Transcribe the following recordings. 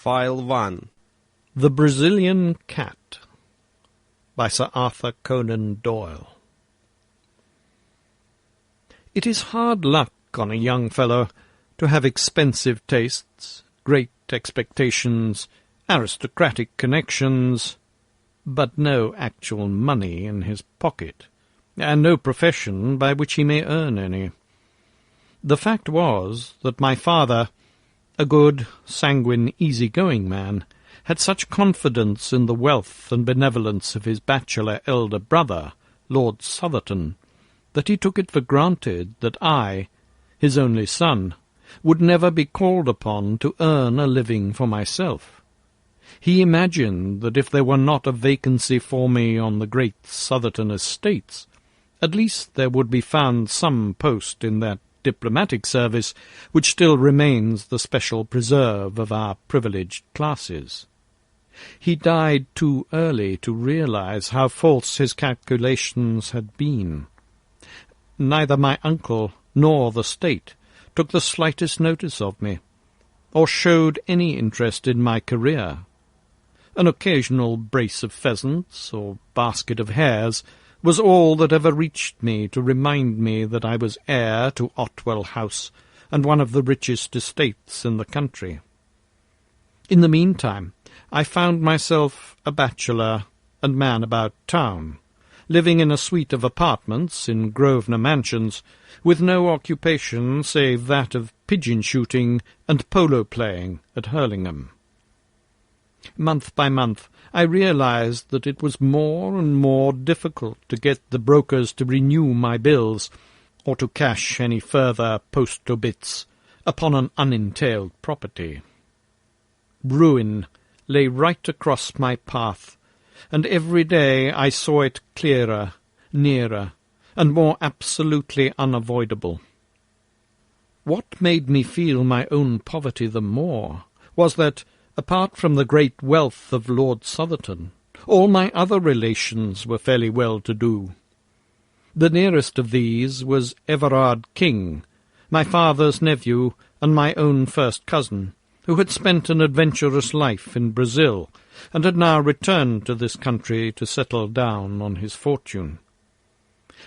File 1. The Brazilian Cat by Sir Arthur Conan Doyle. It is hard luck on a young fellow to have expensive tastes, great expectations, aristocratic connections, but no actual money in his pocket, and no profession by which he may earn any. The fact was that my father, a good, sanguine, easy-going man, had such confidence in the wealth and benevolence of his bachelor elder brother, Lord Southerton, that he took it for granted that I, his only son, would never be called upon to earn a living for myself. He imagined that if there were not a vacancy for me on the great Southerton estates, at least there would be found some post in that diplomatic service which still remains the special preserve of our privileged classes. He died too early to realize how false his calculations had been. Neither my uncle nor the state took the slightest notice of me, or showed any interest in my career. An occasional brace of pheasants or basket of hares was all that ever reached me to remind me that I was heir to Otwell House and one of the richest estates in the country. In the meantime, I found myself a bachelor and man about town, living in a suite of apartments in Grosvenor Mansions, with no occupation save that of pigeon-shooting and polo-playing at Hurlingham. Month by month, I realized that it was more and more difficult to get the brokers to renew my bills, or to cash any further post-obits upon an unentailed property. Ruin lay right across my path, and every day I saw it clearer, nearer, and more absolutely unavoidable. What made me feel my own poverty the more was that, apart from the great wealth of Lord Southerton, all my other relations were fairly well-to-do. The nearest of these was Everard King, my father's nephew and my own first cousin, who had spent an adventurous life in Brazil, and had now returned to this country to settle down on his fortune.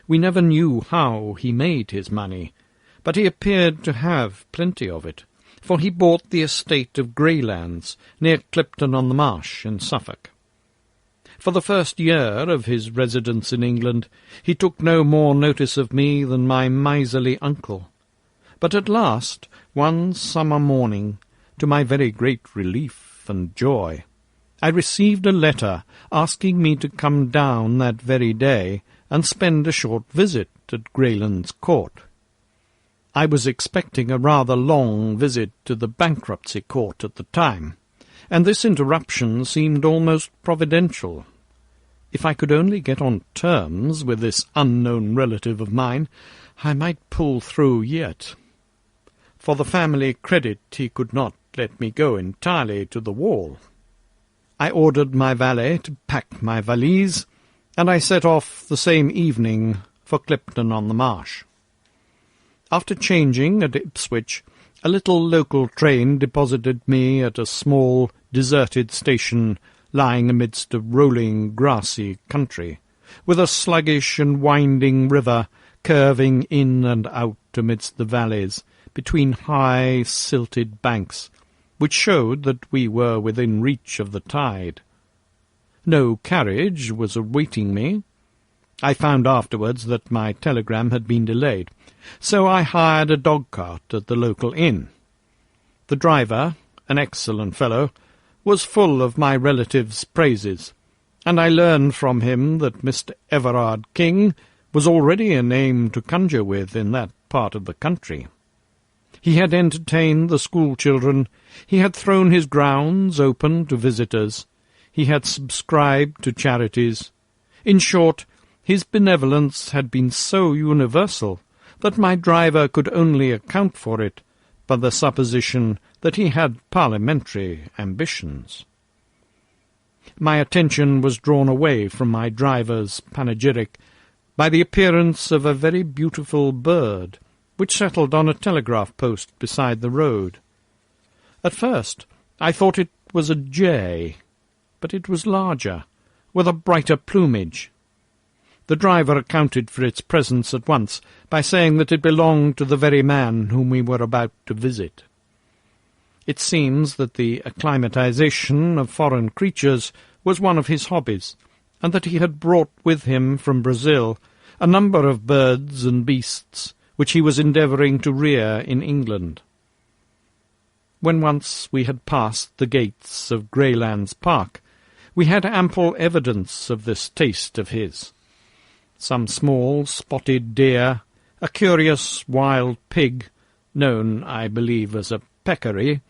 We never knew how he made his money, but he appeared to have plenty of it, for he bought the estate of Greylands, near Clipton-on-the-Marsh in Suffolk. For the first year of his residence in England, he took no more notice of me than my miserly uncle. But at last, one summer morning, to my very great relief and joy, I received a letter asking me to come down that very day and spend a short visit at Greylands Court. I was expecting a rather long visit to the bankruptcy court at the time, and this interruption seemed almost providential. If I could only get on terms with this unknown relative of mine, I might pull through yet. For the family credit he could not let me go entirely to the wall. I ordered my valet to pack my valise, and I set off the same evening for Clipton-on-the-Marsh. After changing at Ipswich, a little local train deposited me at a small, deserted station lying amidst a rolling, grassy country, with a sluggish and winding river curving in and out amidst the valleys, between high, silted banks, which showed that we were within reach of the tide. No carriage was awaiting me. I found afterwards that my telegram had been delayed, so I hired a dog-cart at the local inn. The driver, an excellent fellow, was full of my relative's praises, and I learned from him that Mr. Everard King was already a name to conjure with in that part of the country. He had entertained the school-children, he had thrown his grounds open to visitors, he had subscribed to charities. In short, his benevolence had been so universal that my driver could only account for it by the supposition that he had parliamentary ambitions. My attention was drawn away from my driver's panegyric by the appearance of a very beautiful bird, which settled on a telegraph post beside the road. At first I thought it was a jay, but it was larger, with a brighter plumage. The driver accounted for its presence at once by saying that it belonged to the very man whom we were about to visit. It seems that the acclimatization of foreign creatures was one of his hobbies, and that he had brought with him from Brazil a number of birds and beasts which he was endeavouring to rear in England. When once we had passed the gates of Greylands Park, we had ample evidence of this taste of his. Some small spotted deer, a curious wild pig, known, I believe, as a peccary,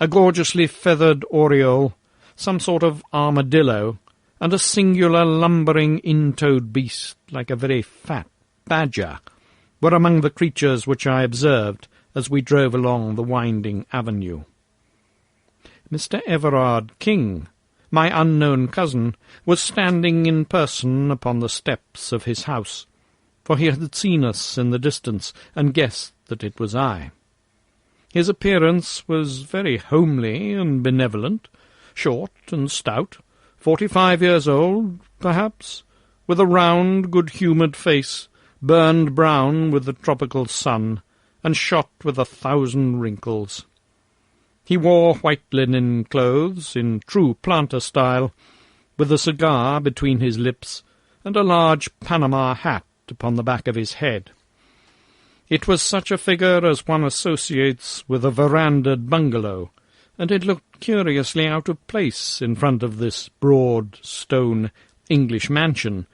a gorgeously feathered oriole, some sort of armadillo, and a singular lumbering in-toed beast like a very fat badger, were among the creatures which I observed as we drove along the winding avenue. Mr. Everard King, my unknown cousin, was standing in person upon the steps of his house, for he had seen us in the distance and guessed that it was I. His appearance was very homely and benevolent, short and stout, 45 years old, perhaps, with a round, good-humoured face, burned brown with the tropical sun, and shot with 1,000 wrinkles. He wore white linen clothes in true planter style, with a cigar between his lips, and a large Panama hat upon the back of his head. It was such a figure as one associates with a verandahed bungalow, and it looked curiously out of place in front of this broad, stone English mansion,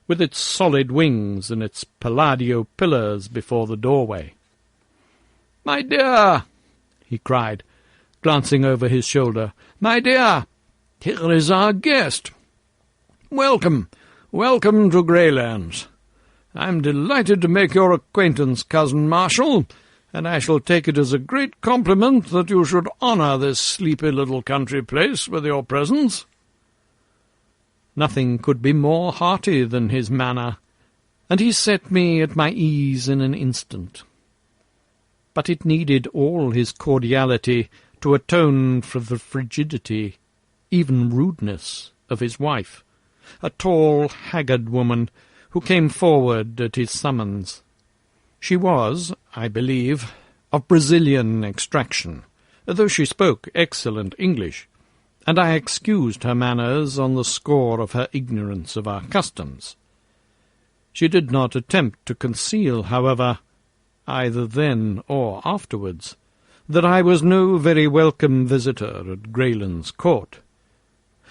with its solid wings and its palladio pillars before the doorway. "My dear," he cried, glancing over his shoulder, "my dear, here is our guest. Welcome, welcome to Greylands. I'm delighted to make your acquaintance, Cousin Marshall, and I shall take it as a great compliment that you should honour this sleepy little country place with your presence." Nothing could be more hearty than his manner, and he set me at my ease in an instant. But it needed all his cordiality to atone for the frigidity, even rudeness, of his wife, a tall, haggard woman who came forward at his summons. She was, I believe, of Brazilian extraction, though she spoke excellent English, and I excused her manners on the score of her ignorance of our customs. She did not attempt to conceal, however, either then or afterwards, that I was no very welcome visitor at Greylands Court.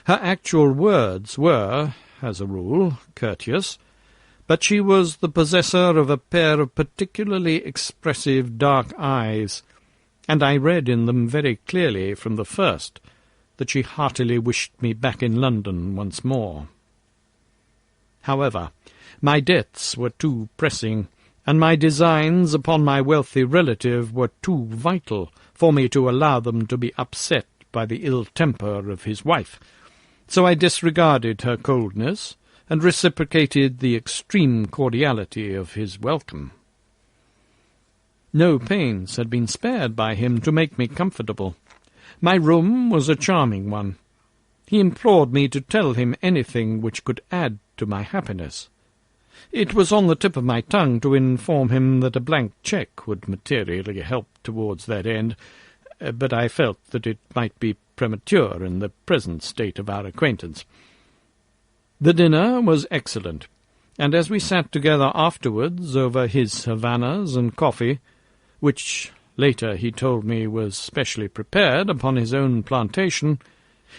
Her actual words were, as a rule, courteous, but she was the possessor of a pair of particularly expressive dark eyes, and I read in them very clearly from the first that she heartily wished me back in London once more. However, my debts were too pressing, and my designs upon my wealthy relative were too vital for me to allow them to be upset by the ill temper of his wife, so I disregarded her coldness, and reciprocated the extreme cordiality of his welcome. No pains had been spared by him to make me comfortable. My room was a charming one. He implored me to tell him anything which could add to my happiness. It was on the tip of my tongue to inform him that a blank cheque would materially help towards that end, but I felt that it might be premature in the present state of our acquaintance. The dinner was excellent, and as we sat together afterwards over his Havanas and coffee, which later he told me was specially prepared upon his own plantation,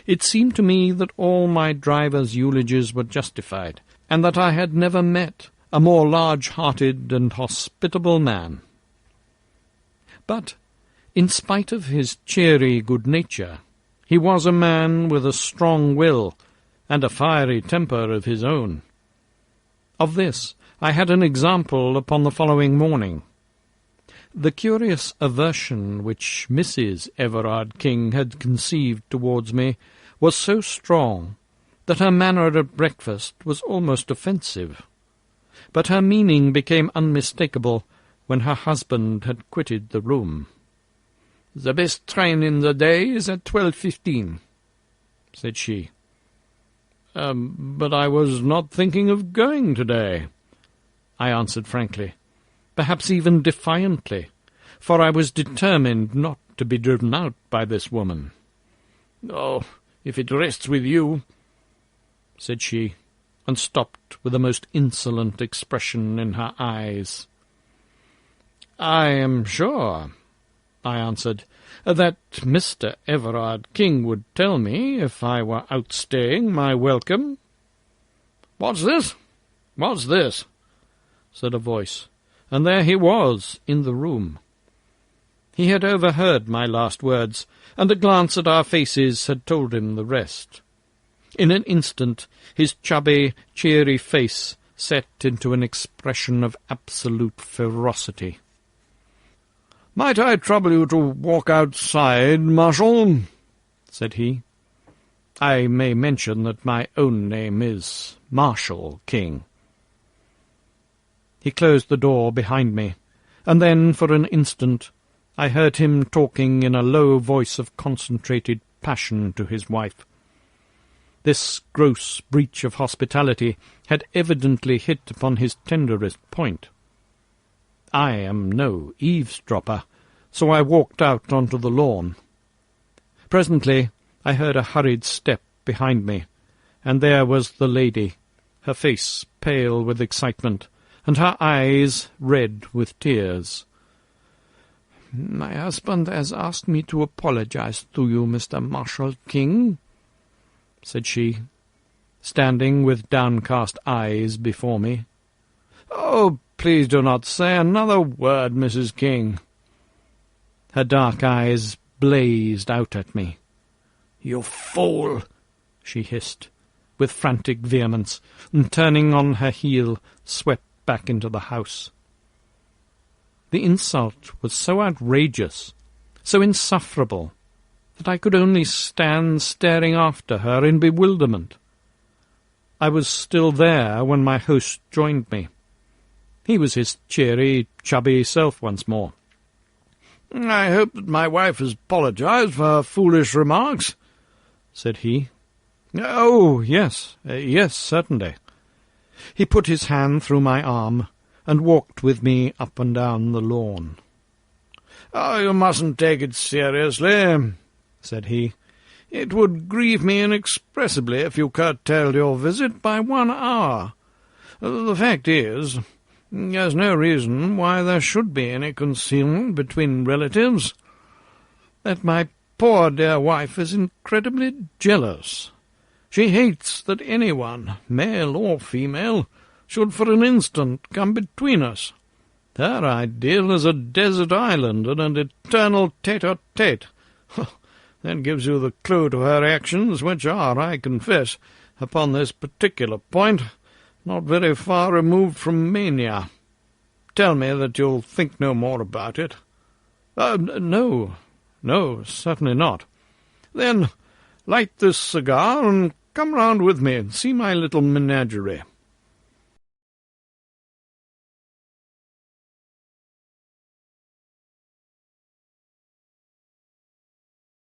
it seemed to me that all my driver's eulogies were justified, and that I had never met a more large-hearted and hospitable man. But, in spite of his cheery good nature, he was a man with a strong will and a fiery temper of his own. Of this I had an example upon the following morning. The curious aversion which Mrs. Everard King had conceived towards me was so strong that her manner at breakfast was almost offensive, but her meaning became unmistakable when her husband had quitted the room. "The best train in the day is at 12:15, said she. But I was not thinking of going today, I answered frankly, perhaps even defiantly, for I was determined not to be driven out by this woman. "Oh, if it rests with you," said she, and stopped with a most insolent expression in her eyes. "I am sure," I answered, "that Mr. Everard King would tell me if I were outstaying my welcome." "What's this? What's this?" said a voice, and there he was in the room. He had overheard my last words, and a glance at our faces had told him the rest. In an instant his chubby, cheery face set into an expression of absolute ferocity. "Might I trouble you to walk outside, Marshal?" said he. I may mention that my own name is Marshal King. He closed the door behind me, and then, for an instant, I heard him talking in a low voice of concentrated passion to his wife. This gross breach of hospitality had evidently hit upon his tenderest point. I am no eavesdropper, so I walked out onto the lawn. Presently I heard a hurried step behind me, and there was the lady, her face pale with excitement, and her eyes red with tears. "My husband has asked me to apologize to you, Mr. Marshal King," said she, standing with downcast eyes before me. "Oh, please do not say another word, Mrs. King." Her dark eyes blazed out at me. "You fool!" she hissed, with frantic vehemence, and turning on her heel, swept back into the house. The insult was so outrageous, so insufferable, that I could only stand staring after her in bewilderment. I was still there when my host joined me. He was his cheery, chubby self once more. "I hope that my wife has apologized for her foolish remarks," said he. "Oh, yes, yes, certainly." He put his hand through my arm and walked with me up and down the lawn. "Oh, you mustn't take it seriously," said he. "It would grieve me inexpressibly if you curtailed your visit by 1 hour. The fact is, there's no reason why there should be any concealment between relatives. That my poor dear wife is incredibly jealous. She hates that anyone, male or female, should for an instant come between us. Her ideal is a desert island and an eternal tete-a-tete. That gives you the clue to her actions, which are, I confess, upon this particular point, not very far removed from mania. Tell me that you'll think no more about it." No, certainly not." "Then light this cigar and come round with me and see my little menagerie."